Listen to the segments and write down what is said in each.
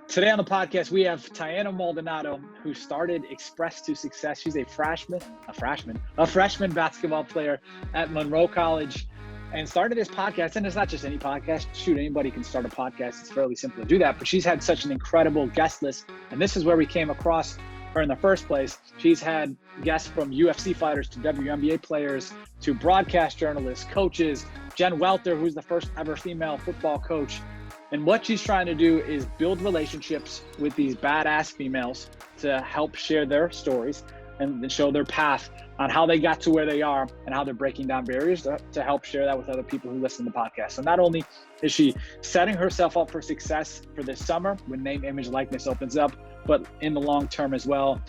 Today on the podcast, we have Taina Maldonado, who started Express to Success. She's a freshman basketball player at Monroe College and started this podcast. And it's not just any podcast. Shoot, anybody can start a podcast. It's fairly simple to do that. But she's had such an incredible guest list. And this is where we came across her in the first place. She's had guests from UFC fighters to WNBA players to broadcast journalists, coaches, Jen Welter, who's the first ever female football coach. And what she's trying to do is build relationships with these badass females to help share their stories and show their path on how they got to where they are and how they're breaking down barriers to help share that with other people who listen to the podcast. So not only is she setting herself up for success for this summer when name, image, likeness opens up, but in the long term as well.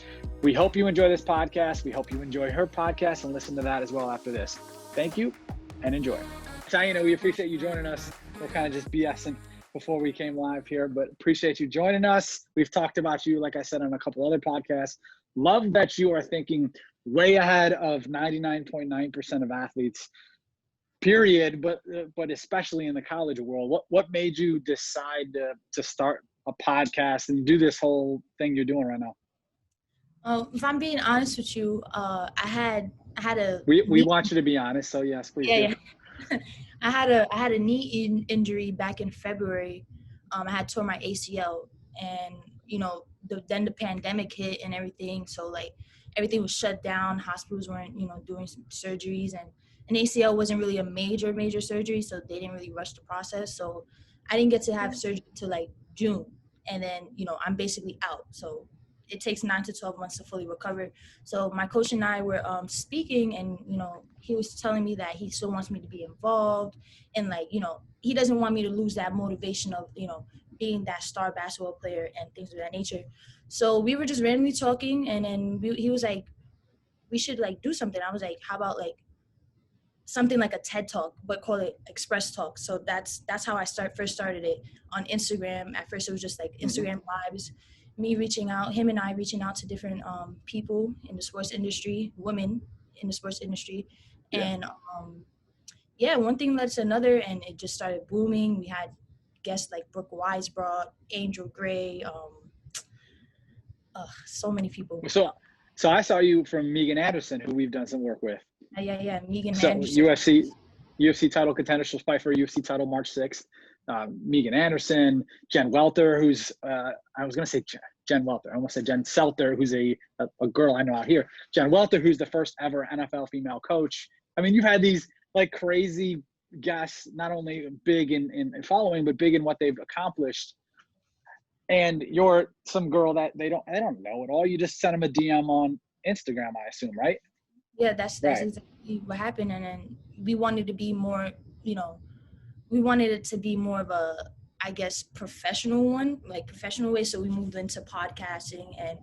We hope you enjoy this podcast. We hope you enjoy her podcast and listen to that as well after this. Thank you and enjoy. Taina, we appreciate you joining us. We're kind of just BSing before we came live here, but appreciate you joining us. We've talked about you, like I said, on a couple other podcasts. Love that you are thinking way ahead of 99.9% of athletes, period, but especially in the college world. What made you decide to start a podcast and do this whole thing you're doing right now? If I'm being honest with you, I had a we want you to be honest, so yes, please do. Yeah. I had a knee injury back in February. I had tore my ACL, and then the pandemic hit and everything. So like everything was shut down. Hospitals weren't doing some surgeries, and an ACL wasn't really a major surgery, so they didn't really rush the process. So I didn't get to have surgery till like June, and then I'm basically out. So it takes 9 to 12 months to fully recover. So my coach and I were speaking, and he was telling me that he still wants me to be involved, and he doesn't want me to lose that motivation of being that star basketball player and things of that nature. So we were just randomly talking, and then he was like, we should do something. I was like, how about something like a TED Talk, but call it Express Talk. So that's how I first started it on Instagram. At first it was just like Instagram lives, him and I reaching out to different people in the sports industry, women in the sports industry. Yeah. And one thing led to another, and it just started booming. We had guests like Brooke Weisbrot, Angel Gray, so many people. So I saw you from Megan Anderson, who we've done some work with. Yeah, Megan Anderson. UFC title contender. She'll fight for a UFC title March 6th. Megan Anderson, Jen Welter, who's I was going to say Jen Welter. I almost said Jen Selter, who's a girl I know out here. Jen Welter, who's the first ever NFL female coach. I mean, you've had these crazy guests, not only big in following, but big in what they've accomplished. And you're some girl that they don't know at all. You just sent them a DM on Instagram, I assume, right? Yeah, that's right. Exactly what happened. And then we wanted to be more, we wanted it to be more of a, I guess, professional way. So we moved into podcasting, and,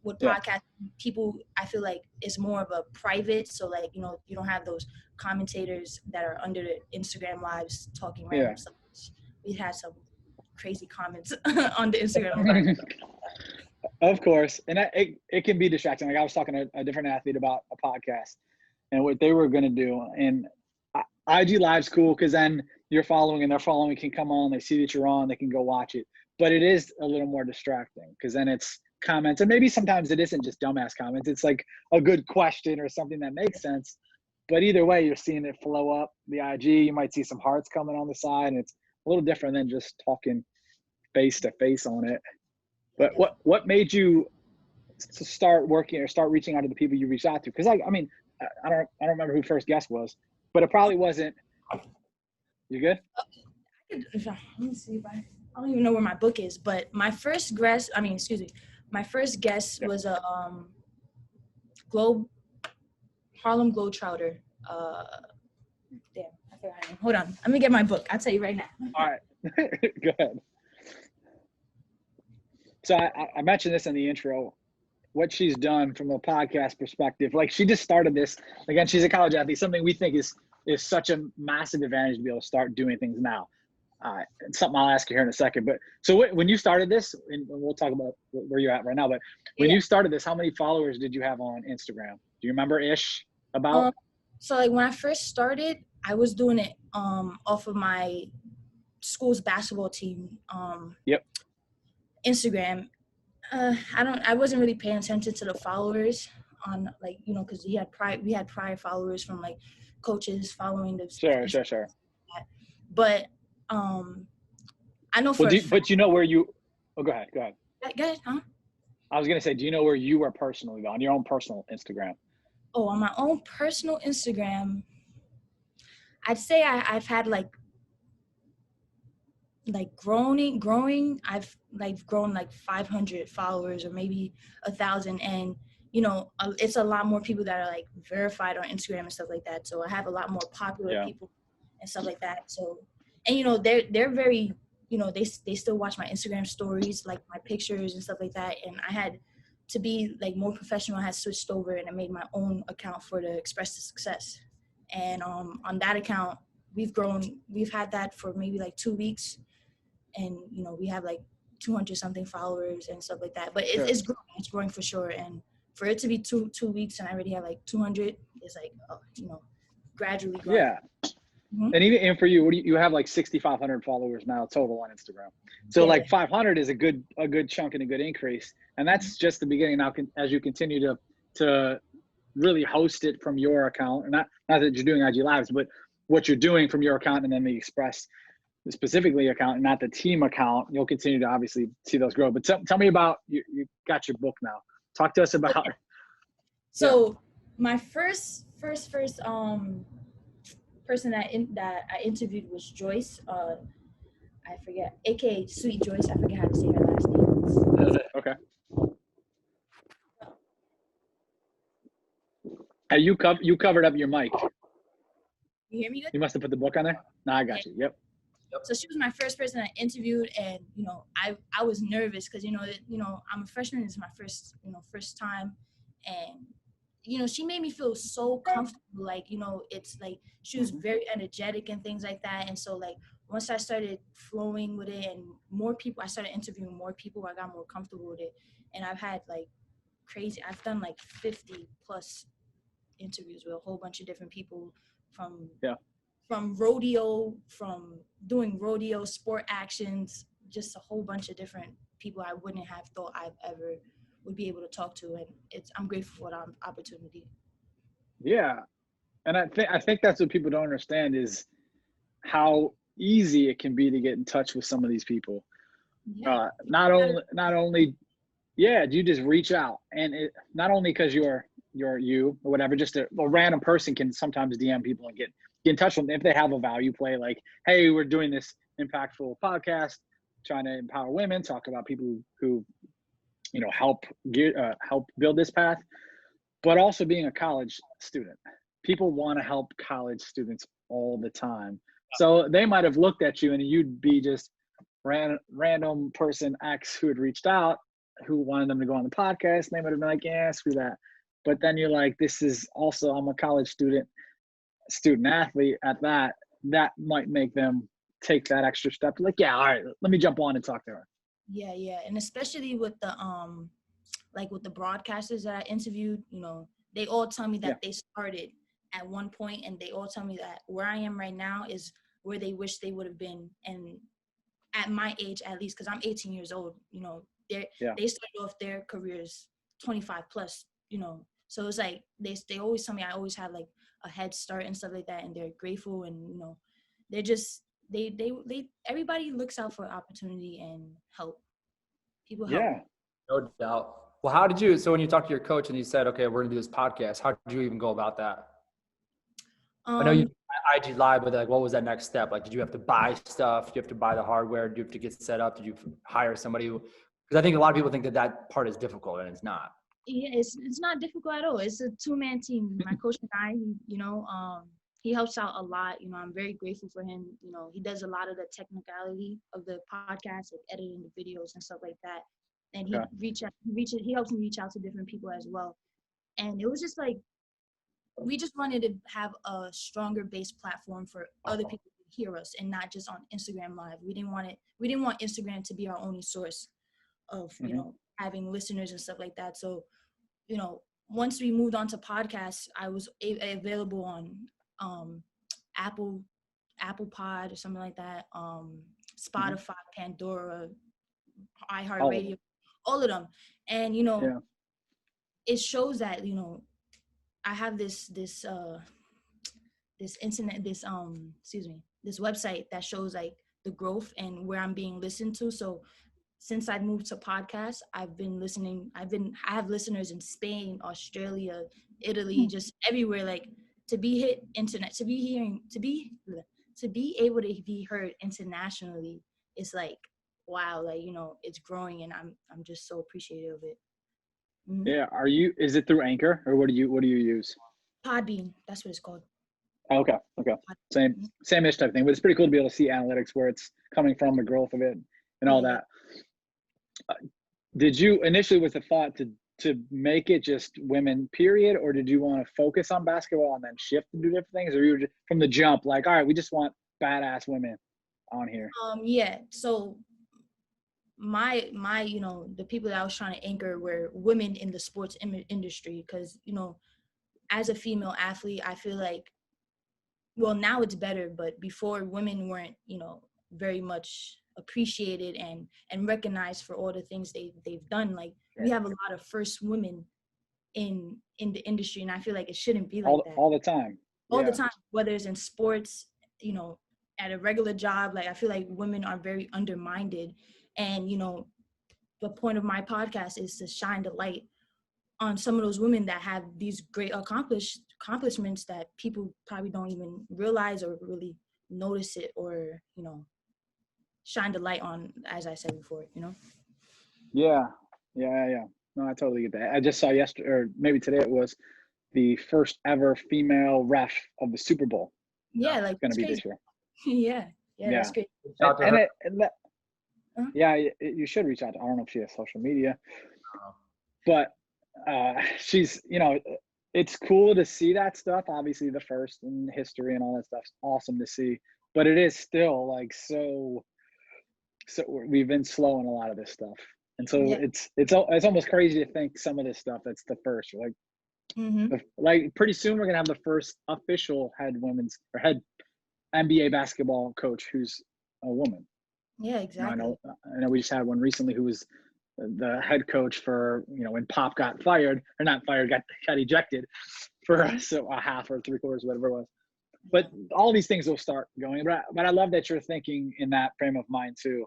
with podcasting, people, I feel like it's more of a private. So you don't have those commentators that are under the Instagram lives talking random stuff. We had some crazy comments on the Instagram live. Of course. And it can be distracting. Like I was talking to a different athlete about a podcast and what they were going to do. And IG Live's cool because then you're following and they're following, can come on, they see that you're on, they can go watch it. But it is a little more distracting because then it's comments. And maybe sometimes it isn't just dumbass comments. It's like a good question or something that makes sense. But either way, you're seeing it flow up the IG. You might see some hearts coming on the side. And it's a little different than just talking face to face on it. But what made you start working or start reaching out to the people you reached out to? Because I don't remember who first guest was, but it probably wasn't. You good? Let me see if I don't even know where my book is. But my first guest, was a Harlem Globetrotter. Damn, I forgot her name. Hold on, let me get my book. I'll tell you right now. All right, go ahead. So I mentioned this in the intro, what she's done from a podcast perspective. She just started this. Again, she's a college athlete, something we think is such a massive advantage to be able to start doing things now. It's something I'll ask you here in a second. But so when you started this, and we'll talk about where you're at right now, but when you started this, how many followers did you have on Instagram? Do you remember about? So when I first started, I was doing it off of my school's basketball team. Yep. Instagram, I wasn't really paying attention to the followers on, like, you know, because we had prior followers from like coaches following the Sure. but I know for a fact. But you know where you? Oh, go ahead. Go ahead, huh? I was gonna say, do you know where you are personally though, on your own personal Instagram? Oh, on my own personal Instagram, I'd say I've had growing, I've like grown like 500 followers or maybe 1,000, and you know, it's a lot more people that are like verified on Instagram and stuff like that. So I have a lot more popular Yeah. people and stuff like that. So, and you know, they're very, you know, they still watch my Instagram stories, like my pictures and stuff like that. And I had to be like more professional. I had switched over and I made my own account for the Express to Success. And on that account, we've had that for maybe like 2 weeks, and you know, we have like 200 something followers and stuff like that. But Sure. it's growing for sure. And for it to be 2 weeks and I already have like 200, it's like, you know, gradually growing. Yeah. And for you, you have like 6,500 followers now total on Instagram. So Yeah. like 500 is a good chunk and a good increase, and that's just the beginning. Now, as you continue to really host it from your account, and not that you're doing IG lives, but what you're doing from your account, and then the Express specifically account, and not the team account, you'll continue to obviously see those grow. But tell me about you got your book now. Talk to us about. Okay. So my first person that I interviewed was Joyce. I forget, aka Sweet Joyce. I forget how to say her last name. Okay. You covered up your mic. You hear me good? You must have put the book on there. No, I got you. Yep. So she was my first person I interviewed, and you know, I was nervous because you know I'm a freshman. It's my first time, and you know, she made me feel so comfortable. Like, you know, it's like she was very energetic and things like that. And so like once I started flowing with it and I started interviewing more people, I got more comfortable with it. And I've had like I've done like 50 plus interviews with a whole bunch of different people from rodeo, from doing rodeo sport actions, just a whole bunch of different people I wouldn't have thought I've ever would be able to talk to, and I'm grateful for that opportunity. Yeah, and I think that's what people don't understand is how easy it can be to get in touch with some of these people. Yeah. Not only you just reach out, and it not only because you're you or whatever, just a random person can sometimes DM people and get in touch with them if they have a value play, like, hey, we're doing this impactful podcast trying to empower women, talk about people who you know help build this path. But also being a college student, people want to help college students all the time. So they might have looked at you and you'd be just random person X who had reached out, who wanted them to go on the podcast. And they would have been like, yeah, screw that. But then you're like, this is also, I'm a college student athlete at that. That might make them take that extra step. Like, yeah, all right, let me jump on and talk to her. Yeah. And especially with the like with the broadcasters that I interviewed, you know, they all tell me that they started at one point, and they all tell me that where I am right now is where they wish they would have been. And at my age, at least, because I'm 18 years old, you know, they started off their careers 25 plus, you know. So it's like they always tell me I always had like a head start and stuff like that, and they're grateful, and you know, they're just they everybody looks out for opportunity and help. People help. Yeah, no doubt. Well, so when you talked to your coach and you said, okay, we're gonna do this podcast, how did you even go about that? I know you IG Live, but like, what was that next step? Like, did you have to buy stuff? Did you have to buy the hardware? Did you have to get set up? Did you hire somebody? Because I think a lot of people think that part is difficult, and it's not. Yeah, it's not difficult at all. It's a two-man team. My coach and I, he helps out a lot. You know, I'm very grateful for him. You know, he does a lot of the technicality of the podcast, like editing the videos and stuff like that. And he helps me reach out to different people as well. And it was just like, we just wanted to have a stronger base platform for other people to hear us, and not just on Instagram Live. We didn't want Instagram to be our only source of, you know, having listeners and stuff like that. So, you know, once we moved on to podcasts, I was available on Apple Pod or something like that, Spotify, Pandora, iHeartRadio, all of them. And, it shows that, I have this internet, this website that shows like the growth and where I'm being listened to. So since I moved to podcasts, I have listeners in Spain, Australia, Italy, just everywhere. Like to be able to be heard internationally, it's like, wow, like, it's growing, and I'm just so appreciative of it. Mm-hmm. Yeah. Is it through Anchor, or what do you use? Podbean, that's what it's called. Okay. Same-ish type thing, but it's pretty cool to be able to see analytics where it's coming from, the growth of it and all that. Did you initially, was the thought to make it just women period, or did you want to focus on basketball and then shift to do different things, or you were just from the jump like, all right, we just want badass women on here? Yeah, so my the people that I was trying to anchor were women in the sports industry, because as a female athlete, I feel like, well, now it's better, but before, women weren't very much appreciated and recognized for all the things they've done. Like, we have a lot of first women in the industry, and I feel like it shouldn't be like that all the time. The time, whether it's in sports, at a regular job. Like, I feel like women are very undermined, and the point of my podcast is to shine the light on some of those women that have these great accomplishments that people probably don't even realize or really notice it, or shine the light on, as I said before. Yeah. No, I totally get that. I just saw yesterday, or maybe today, it was the first ever female ref of the Super Bowl. Yeah, like, it's going to be this year. yeah, that's great. You should reach out to, I don't know if she has social media, but she's, it's cool to see that stuff. Obviously the first in history and all that stuff's awesome to see, but it is still like, so we've been slow in a lot of this stuff. And so it's almost crazy to think some of this stuff that's the first, like, like pretty soon we're going to have the first official head NBA basketball coach who's a woman. Yeah, exactly. I know we just had one recently who was the head coach for, when Pop got fired, or not fired, got ejected for a half or 3/4, whatever it was. But all these things will start going. But I love that you're thinking in that frame of mind too.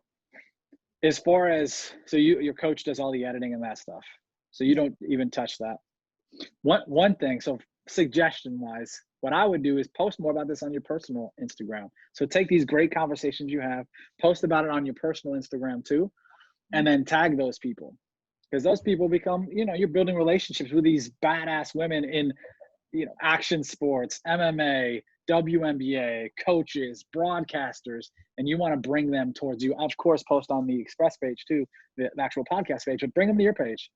As far as, so your coach does all the editing and that stuff, so you don't even touch that. One thing, so suggestion wise, what I would do is post more about this on your personal Instagram. So take these great conversations you have, post about it on your personal Instagram too, and then tag those people, because those people become, you're building relationships with these badass women in, action sports, MMA, WNBA, coaches, broadcasters, and you want to bring them towards you. Of course, post on the Express page too, the actual podcast page, but bring them to your page.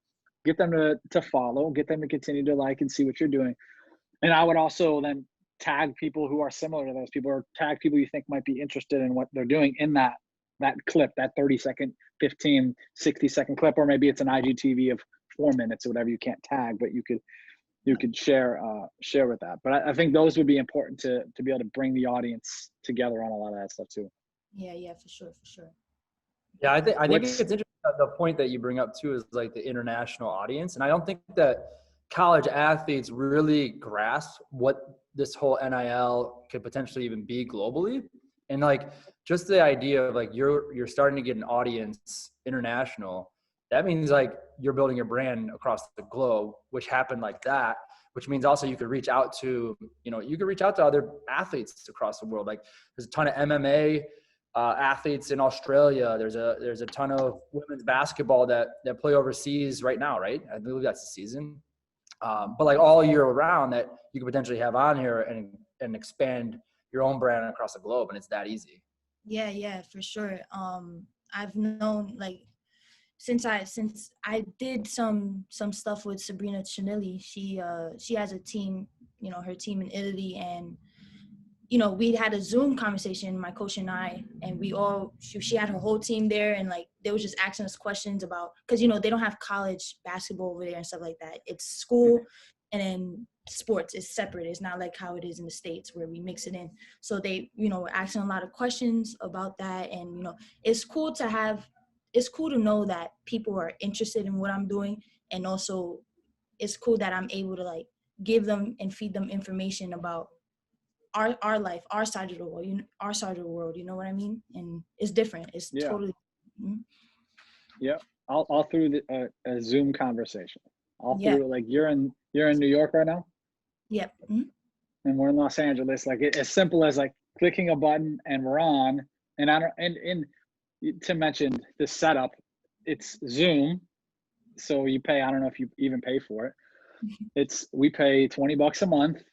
Get them to follow, get them to continue to like and see what you're doing. And I would also then tag people who are similar to those people, or tag people you think might be interested in what they're doing in that clip, that 30-second, 15, 60-second clip, or maybe it's an IGTV of 4 minutes or whatever you can't tag, but you could share with that. But I think those would be important to be able to bring the audience together on a lot of that stuff too. Yeah, for sure. Yeah, I think it's interesting, the point that you bring up too is like the international audience. And I don't think that college athletes really grasp what this whole NIL could potentially even be globally. And like, just the idea of like, you're starting to get an audience international, that means like you're building your brand across the globe, which happened like that, which means also you could reach out to, other athletes across the world. Like, there's a ton of MMA athletes in Australia. There's a ton of women's basketball that play overseas right now, right? I believe that's the season. But like all year round, that you could potentially have on here and expand your own brand across the globe, and it's that easy. Yeah, for sure. I've known, like, since I did some stuff with Sabrina Chinelli. She has a team, her team in Italy, and we had a Zoom conversation, my coach and I, and she had her whole team there, and like they was just asking us questions about, because they don't have college basketball over there and stuff like that. It's school, and then sports is separate. It's not like how it is in the States where we mix it in. So they were asking a lot of questions about that, and it's cool to have it's cool to know that people are interested in what I'm doing, and also it's cool that I'm able to like give them and feed them information about our life, our side of the world, our side of the world. You know what I mean? And it's different. It's Yeah. totally. Yeah. All through a Zoom conversation. All Yeah. through, like, you're in New York right now, Yep. Mm-hmm. and we're in Los Angeles. Like, as simple as like clicking a button and we're on. And I don't and to mention the setup, it's Zoom, so you pay. I don't know if you even pay for it. We pay $20 a month,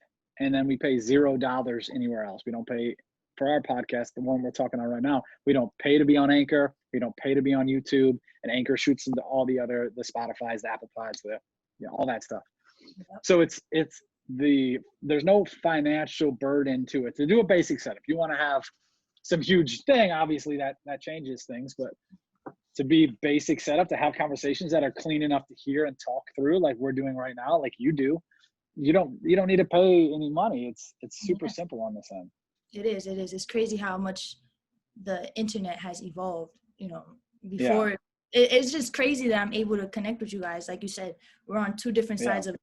and then we pay $0 anywhere else. We don't pay for our podcast, the one we're talking on right now. We don't pay to be on Anchor. We don't pay to be on YouTube. And Anchor shoots into all the Spotify's, the Apple Pods, all that stuff. Yep. So there's no financial burden to it. To do a basic setup, you want to have some huge thing, obviously that changes things, but to be basic setup, to have conversations that are clean enough to hear and talk through, like we're doing right now, like you do, you don't need to pay any money. It's super simple on this end. It is. It's crazy how much the internet has evolved. Before it's just crazy that I'm able to connect with you guys. Like you said, we're on two different sides of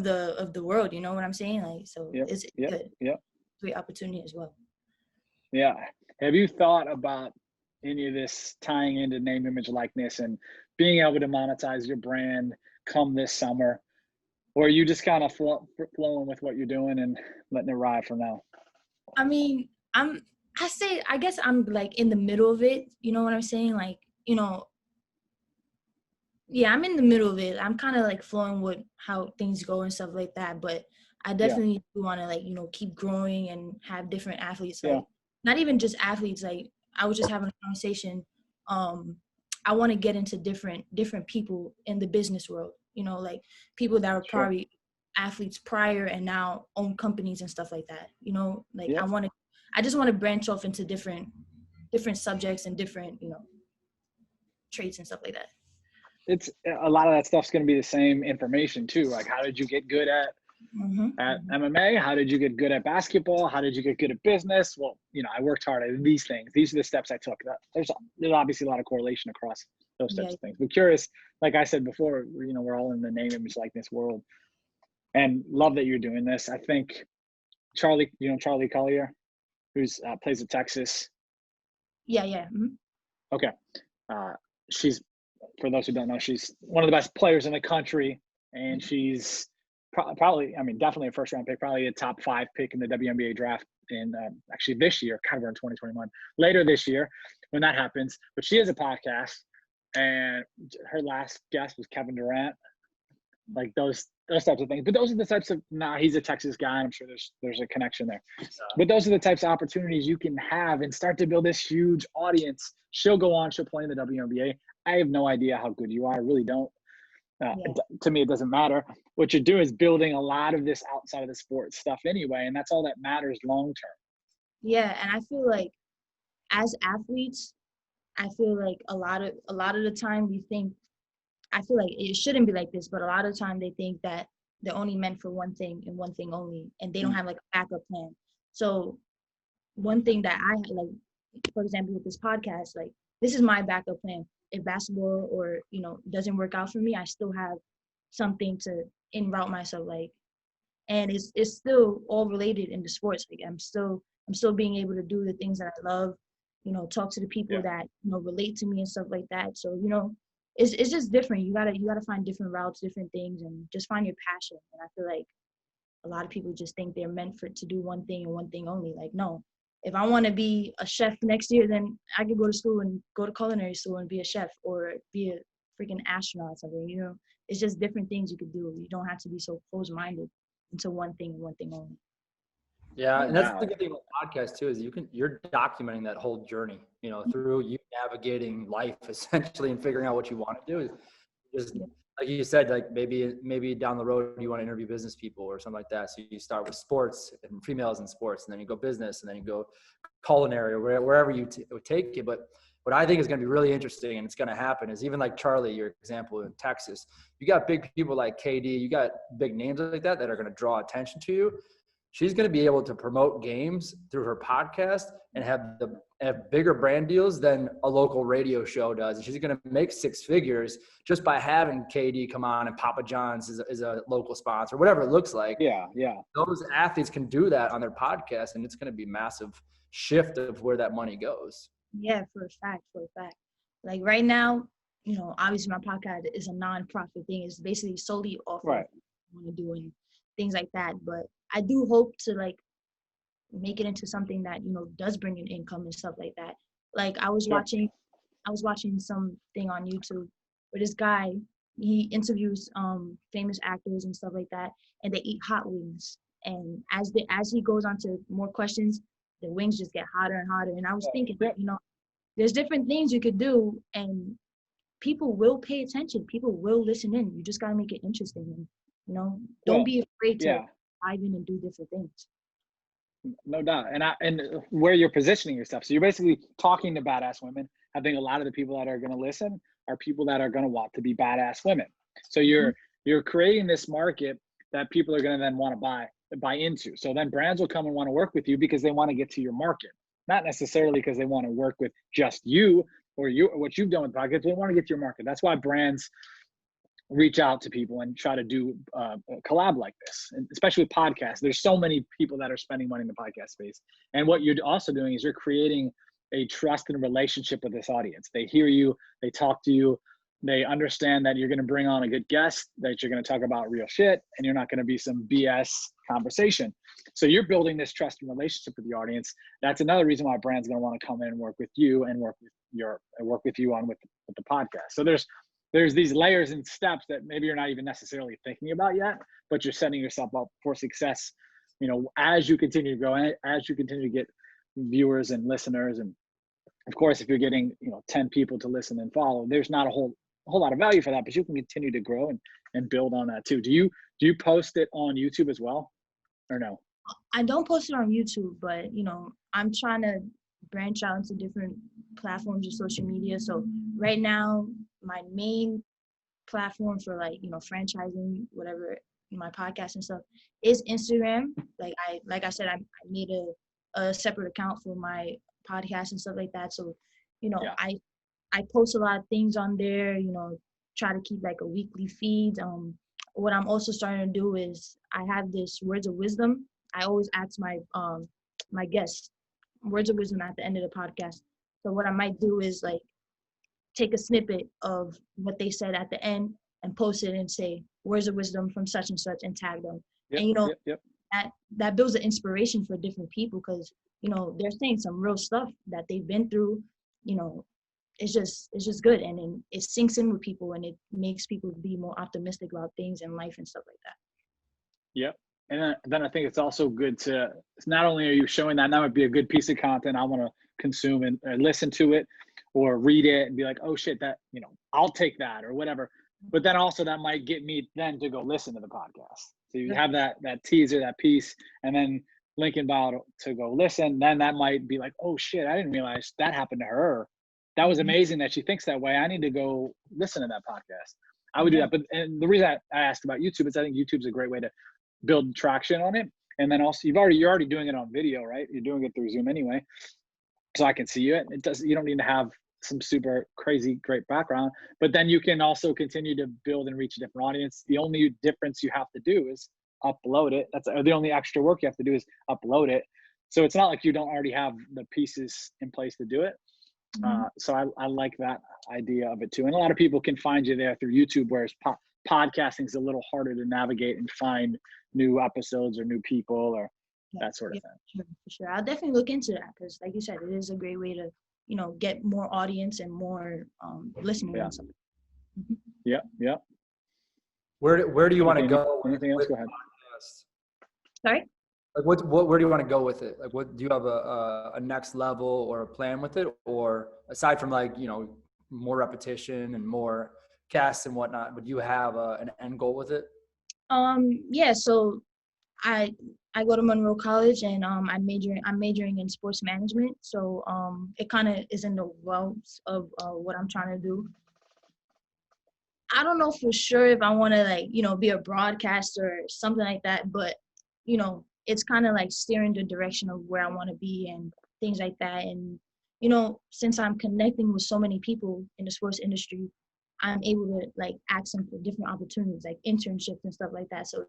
the world. You know what I'm saying? Like, so it's good. Yep. Great opportunity as well. Yeah. Have you thought about any of this tying into name, image, likeness, and being able to monetize your brand come this summer? Or are you just kind of flowing with what you're doing and letting it ride for now? I mean, I guess I'm like in the middle of it. You know what I'm saying? Like, yeah, I'm in the middle of it. I'm kind of like flowing with how things go and stuff like that. But I definitely want to like, keep growing and have different athletes. Like, not even just athletes. Like, I was just having a conversation. I want to get into different people in the business world. Like people that are probably athletes prior and now own companies and stuff like that. Like I just want to branch off into different subjects and different, traits and stuff like that. It's a lot of that stuff's going to be the same information too. Like, how did you get good at MMA? How did you get good at basketball? How did you get good at business? Well, I worked hard at these things. These are the steps I took. There's obviously a lot of correlation across those types of things. But curious, like I said before, we're all in the name, image, likeness world, and love that you're doing this. I think Charlie Collier, who's plays at Texas. Yeah. Mm-hmm. Okay. She's, for those who don't know, she's one of the best players in the country, and she's probably, definitely a first round pick, probably a top 5 pick in the WNBA draft in actually this year, kind of in 2021, later this year when that happens. But she has a podcast, and her last guest was Kevin Durant, like those types of things. But those are the types of, he's a Texas guy, and I'm sure there's a connection there. But those are the types of opportunities you can have and start to build this huge audience. She'll go on, she'll play in the WNBA. I have no idea how good you are. I really don't. To me, it doesn't matter. What you're doing is building a lot of this outside of the sports stuff anyway, and that's all that matters long term. Yeah, and I feel like as athletes, I feel like a lot of the time we think, I feel like it shouldn't be like this, but a lot of the time they think that they're only meant for one thing and one thing only, and they don't have like a backup plan. So one thing that I like, for example, with this podcast, like this is my backup plan. If basketball or doesn't work out for me, I still have something to en route myself, like, and it's still all related into sports. Like I'm still being able to do the things that I love, talk to the people that relate to me and stuff like that. So it's just different. You gotta find different routes, different things, and just find your passion. And I feel like a lot of people just think they're meant to do one thing and one thing only. Like, no. If I want to be a chef next year, then I could go to school and go to culinary school and be a chef, or be a freaking astronaut or something. It's just different things you could do. You don't have to be so close-minded into one thing and one thing only. Yeah, and that's the good thing about podcasts too, is you're documenting that whole journey, through you navigating life essentially and figuring out what you want to do. Just like you said, like maybe down the road you want to interview business people or something like that. So you start with sports and females in sports, and then you go business, and then you go culinary or wherever you take it. But what I think is going to be really interesting, and it's going to happen, is even like Charlie, your example in Texas, you got big people like KD, you got big names like that are going to draw attention to you. she's going to be able to promote games through her podcast and have bigger brand deals than a local radio show does. And she's going to make six figures just by having KD come on and Papa John's is a local sponsor, whatever it looks like. Yeah. Those athletes can do that on their podcast, and it's going to be massive shift of where that money goes. Yeah, for a fact. Like right now, obviously my podcast is a non-profit thing. It's basically solely off of what I want to do and things like that. But I do hope to like make it into something that, does bring in income and stuff like that. Like I was watching something on YouTube where this guy, he interviews famous actors and stuff like that, and they eat hot wings. And as he goes on to more questions, the wings just get hotter and hotter. And I was thinking, there's different things you could do, and people will pay attention. People will listen in. You just gotta make it interesting, and don't be afraid to dive in and do different things. No doubt. And where you're positioning yourself. So you're basically talking to badass women. I think a lot of the people that are going to listen are people that are going to want to be badass women. So you're creating this market that people are going to then want to buy into. So then brands will come and want to work with you because they want to get to your market, not necessarily because they want to work with just you or what you've done with podcasts. They want to get to your market. That's why brands reach out to people and try to do a collab like this, and especially with podcasts. There's so many people that are spending money in the podcast space. And what you're also doing is you're creating a trust and relationship with this audience. They hear you, they talk to you, they understand that you're going to bring on a good guest, that you're going to talk about real shit, and you're not going to be some BS conversation. So you're building this trust and relationship with the audience. That's another reason why brands going to want to come in and work with you and work with you on with the podcast. So there's these layers and steps that maybe you're not even necessarily thinking about yet, but you're setting yourself up for success, as you continue to grow, as you continue to get viewers and listeners. And of course, if you're getting, 10 people to listen and follow, there's not a whole lot of value for that, but you can continue to grow and build on that too. Do you post it on YouTube as well, or no? I don't post it on YouTube, but, I'm trying to branch out into different platforms of social media. So right now, my main platform for franchising, whatever, my podcast and stuff is Instagram. Like I said, I made a separate account for my podcast and stuff like that. So, I post a lot of things on there, try to keep like a weekly feed. What I'm also starting to do is I have this words of wisdom. I always ask my guests words of wisdom at the end of the podcast. So what I might do is like take a snippet of what they said at the end and post it and say words of wisdom from such and such and tag them. That builds an inspiration for different people, because they're saying some real stuff that they've been through. It's just good, and then it sinks in with people, and it makes people be more optimistic about things in life and stuff like that. Yep. And then I think it's also good to, not only are you showing that might be a good piece of content I want to consume and listen to it or read it and be like, oh shit, that, I'll take that or whatever. But then also that might get me then to go listen to the podcast. So you have that teaser, that piece, and then link in bio to go listen. Then that might be like, oh shit, I didn't realize that happened to her. That was amazing that she thinks that way. I need to go listen to that podcast. I would do that. And the reason I asked about YouTube is I think YouTube's a great way to build traction on it. And then also you're already doing it on video, right? You're doing it through Zoom anyway. So I can see you. You don't need to have some super crazy great background, but then you can also continue to build and reach a different audience. The only difference you have to do is upload it. That's the only extra work you have to do is upload it. So it's not like you don't already have the pieces in place to do it. So I like that idea of it too. And a lot of people can find you there through YouTube, whereas podcasting is a little harder to navigate and find new episodes or new people or that sort of thing. For sure. I'll definitely look into that, because like you said, it is a great way to, get more audience and more listening. Yeah. Where do you want to go? Anything else? Go ahead. Sorry? Like where do you want to go with it? Like what do you have a next level or a plan with it? Or aside from more repetition and more casts and whatnot, would you have an end goal with it? Yeah, so I go to Monroe College, and I'm majoring in sports management. So it kind of is in the realms of what I'm trying to do. I don't know for sure if I want to be a broadcaster or something like that, but it's kind of like steering the direction of where I want to be and things like that. And, since I'm connecting with so many people in the sports industry, I'm able to like ask them for different opportunities, like internships and stuff like that. So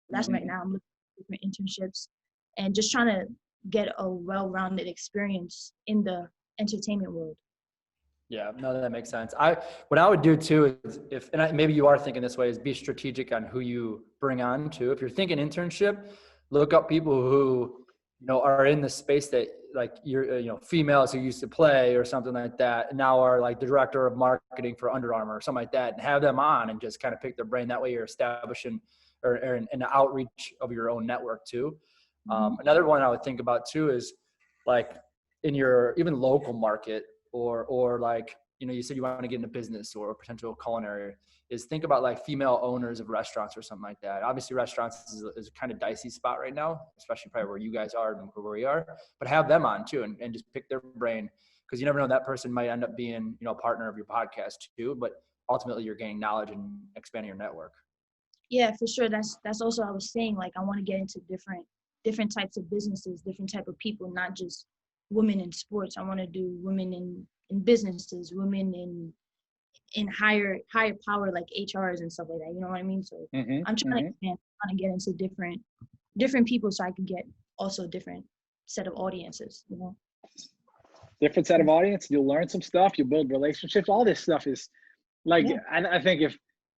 that's right now I'm looking for different internships and just trying to get a well-rounded experience in the entertainment world. Yeah, no, that makes sense. What I would do too is maybe you are thinking this way, is be strategic on who you bring on to. If you're thinking internship, look up people who, are in the space that like you're, females who used to play or something like that, and now are like the director of marketing for Under Armour or something like that, and have them on and just kind of pick their brain. That way you're establishing or an outreach of your own network too. Another one I would think about too is like in your even local market, or like, you said you want to get into business or potential culinary, is think about like female owners of restaurants or something like that. Obviously restaurants is a kind of dicey spot right now, especially probably where you guys are and where we are, but have them on too and just pick their brain, because you never know, that person might end up being, a partner of your podcast too, but ultimately you're gaining knowledge and expanding your network. Yeah, for sure. That's also, I was saying, like, I want to get into different types of businesses, different type of people, not just women in sports. I want to do women in businesses, women in higher power, like HRs and stuff like that. You know what I mean? So I'm trying to get into different people so I can get also different set of audiences, Different set of audience. You'll learn some stuff. You'll build relationships. All this stuff is like, I think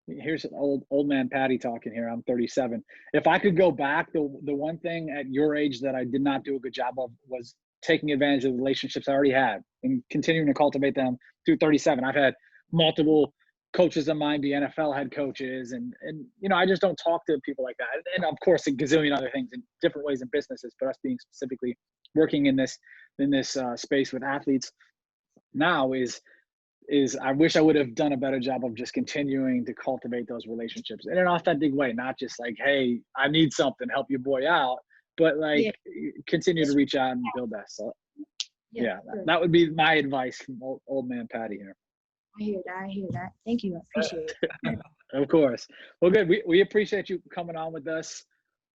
here's an old man Patty talking here. I'm 37. If I could go back, the one thing at your age that I did not do a good job of was taking advantage of the relationships I already had and continuing to cultivate them through 37. I've had multiple coaches of mine be NFL head coaches, and I just don't talk to people like that. And of course, a gazillion other things in different ways in businesses, but us being specifically working in this space with athletes now is I wish I would have done a better job of just continuing to cultivate those relationships in an authentic way, not just like, hey, I need something, help your boy out, but like continue to reach out and build that. So that would be my advice from old man Patty here. I hear that. Thank you. I appreciate it. Of course. Well, good. We appreciate you coming on with us.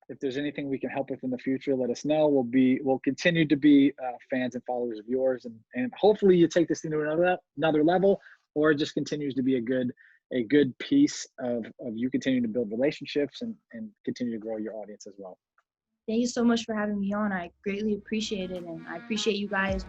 If there's anything we can help with in the future, let us know. We'll continue to be fans and followers of yours, and hopefully you take this into another level, or it just continues to be a good piece of you continuing to build relationships and continue to grow your audience as well. Thank you so much for having me on. I greatly appreciate it, and I appreciate you guys